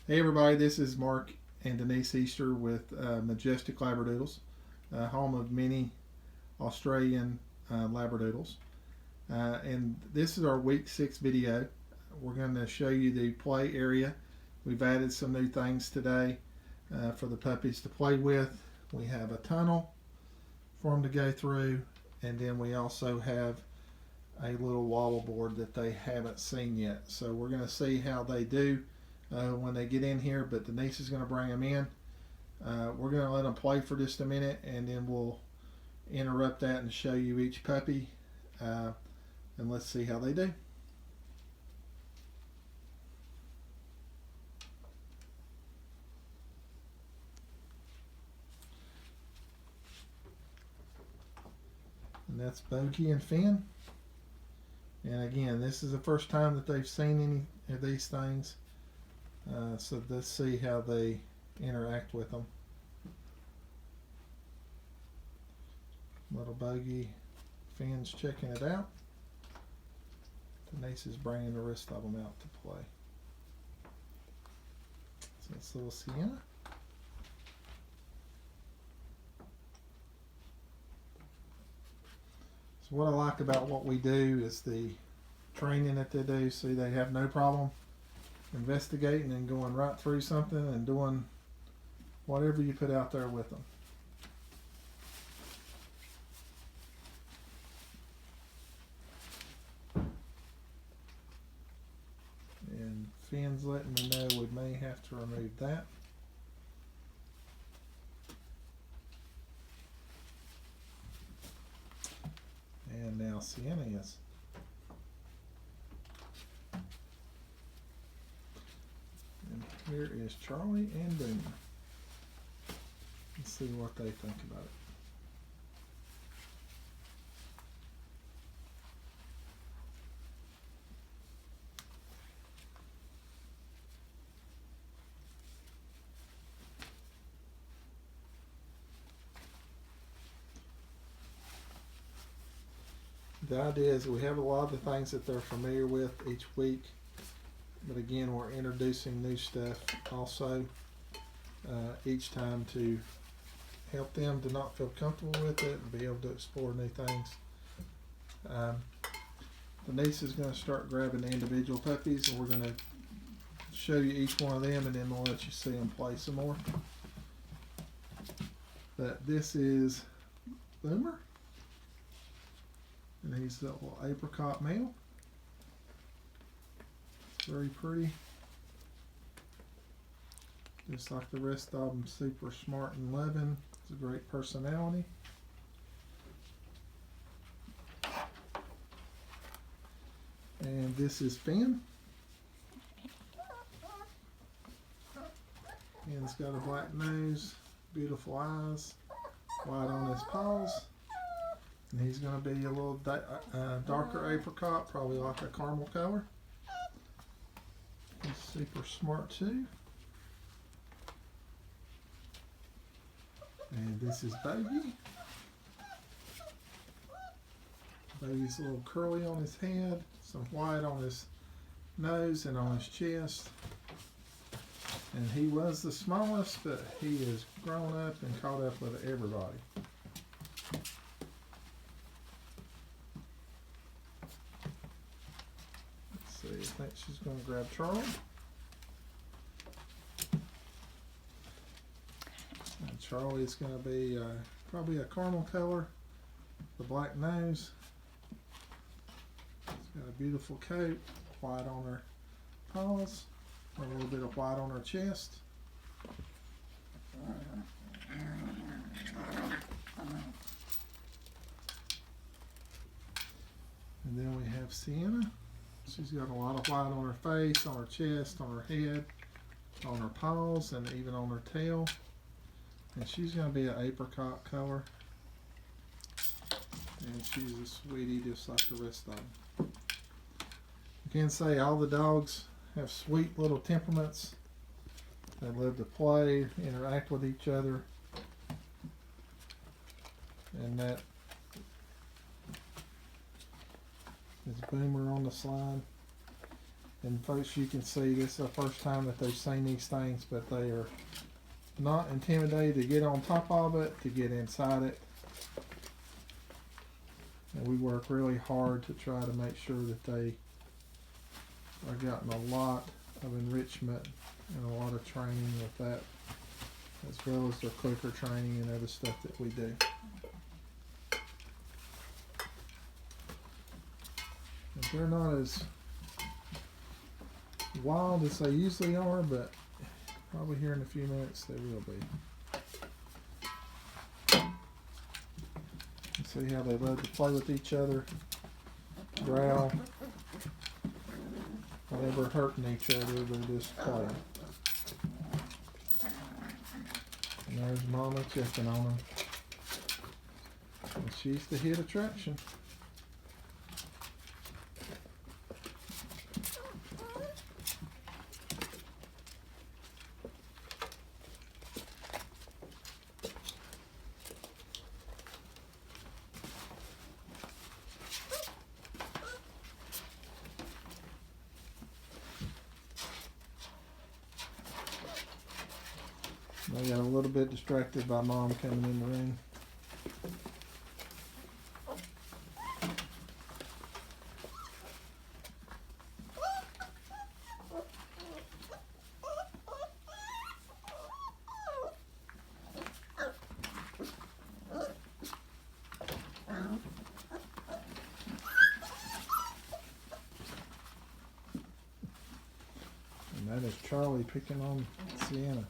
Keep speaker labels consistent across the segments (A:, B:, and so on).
A: Hey everybody, this is Mark and Denise Easter with Majestic Labradoodles, home of many Australian Labradoodles. And this is our week 6 video. We're going to show you the play area. We've added some new things today for the puppies to play with. We have a tunnel for them to go through, and then we also have a little wobble board that they haven't seen yet. So we're going to see how they do when they get in here, but Denise is going to bring them in. We're going to let them play for just a minute, and then we'll interrupt that and show you each puppy, and let's see how they do. And that's Bogey and Finn. And again, this is the first time that they've seen any of these things. So let's see how they interact with them. Little Bogey, Finn's checking it out. Denise is bringing the rest of them out to play. So that's little Sienna. So what I like about what we do is the training that they do. See, they have no problem investigating and going right through something and doing whatever you put out there with them. And Finn's letting me know we may have to remove that. And now Sienna is. And here is Charlie and Boomer. Let's see what they think about it. The idea is we have a lot of the things that they're familiar with each week, but again, we're introducing new stuff also each time to help them to not feel comfortable with it and be able to explore new things. Denise is going to start grabbing the individual puppies, and we're going to show you each one of them, and then we'll let you see them play some more. But this is Boomer. And he's a little apricot male. It's very pretty. Just like the rest of them, super smart and loving. It's a great personality. And this is Finn. Finn's got a black nose, beautiful eyes, white on his paws. And he's going to be a little darker apricot, probably like a caramel color. He's super smart too. And this is Bogey. Bogey's a little curly on his head, some white on his nose and on his chest. And he was the smallest, but he has grown up and caught up with everybody. I think she's going to grab Charlie. And Charlie is going to be probably a caramel color, the black nose. She's got a beautiful coat, white on her paws, a little bit of white on her chest. And then we have Sienna. She's got a lot of white on her face, on her chest, on her head, on her paws, and even on her tail. And she's going to be an apricot color. And she's a sweetie just like the rest of them. I can say all the dogs have sweet little temperaments. They love to play, interact with each other. And that is Boomer on the slide. And folks, you can see this is the first time that they've seen these things, but they are not intimidated to get on top of it, to get inside it. And we work really hard to try to make sure that they are getting a lot of enrichment and a lot of training with that, as well as their clicker training and other stuff that we do. And they're not as wild as they usually are, but probably here in a few minutes they will be. See how they love to play with each other, growl, not ever hurting each other, they're just playing. And there's Mama checking on them. And she's the hit attraction. I got a little bit distracted by Mom coming in the room. And that is Charlie picking on Sienna.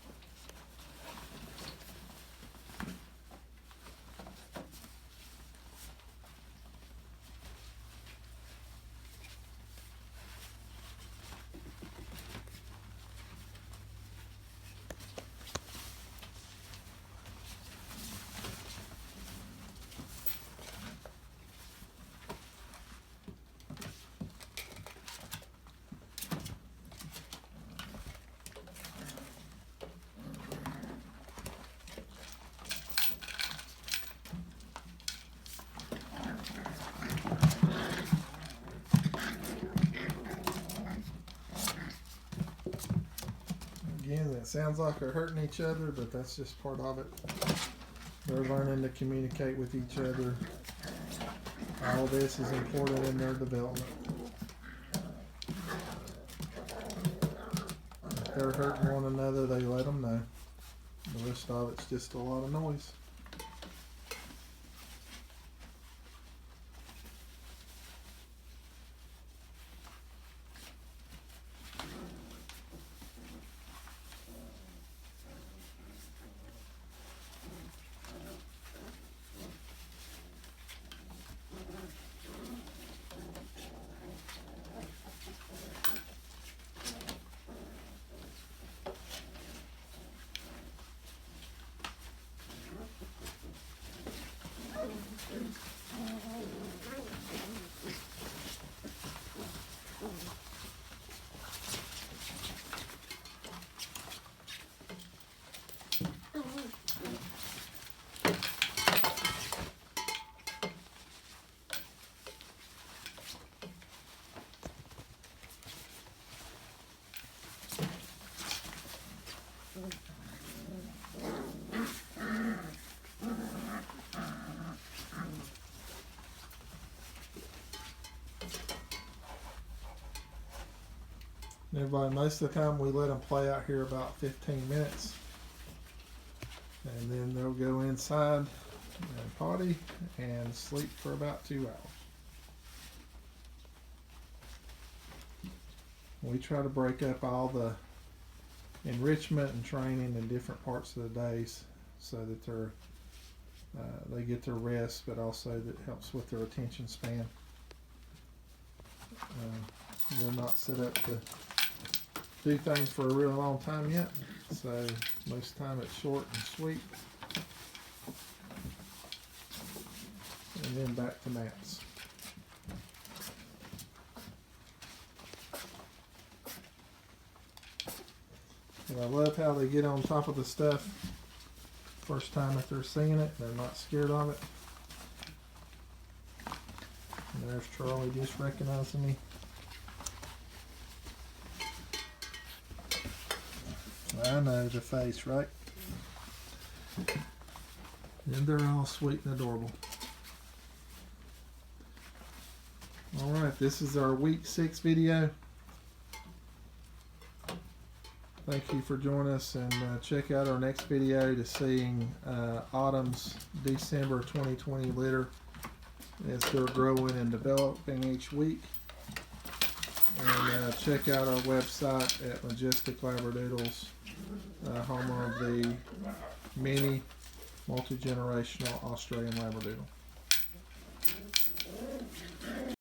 A: Again, it sounds like they're hurting each other, but that's just part of it. They're learning to communicate with each other. All this is important in their development. If they're hurting one another, they let them know. The rest of it's just a lot of noise. Everybody, most of the time we let them play out here about 15 minutes, and then they'll go inside and potty and sleep for about 2 hours. We try to break up all the enrichment and training in different parts of the days so that they get their rest, but also that helps with their attention span. They're not set up to do things for a real long time yet, so most of the time it's short and sweet, and then back to naps. And I love how they get on top of the stuff first time that they're seeing it. They're not scared of it. And there's Charlie just recognizing me. I know the face, right? And they're all sweet and adorable. Alright, this is our week 6 video. Thank you for joining us, and check out our next video to seeing Autumn's December 2020 litter as they're growing and developing each week. And check out our website at Majestic Labradoodles, home of the mini multi-generational Australian Labradoodle.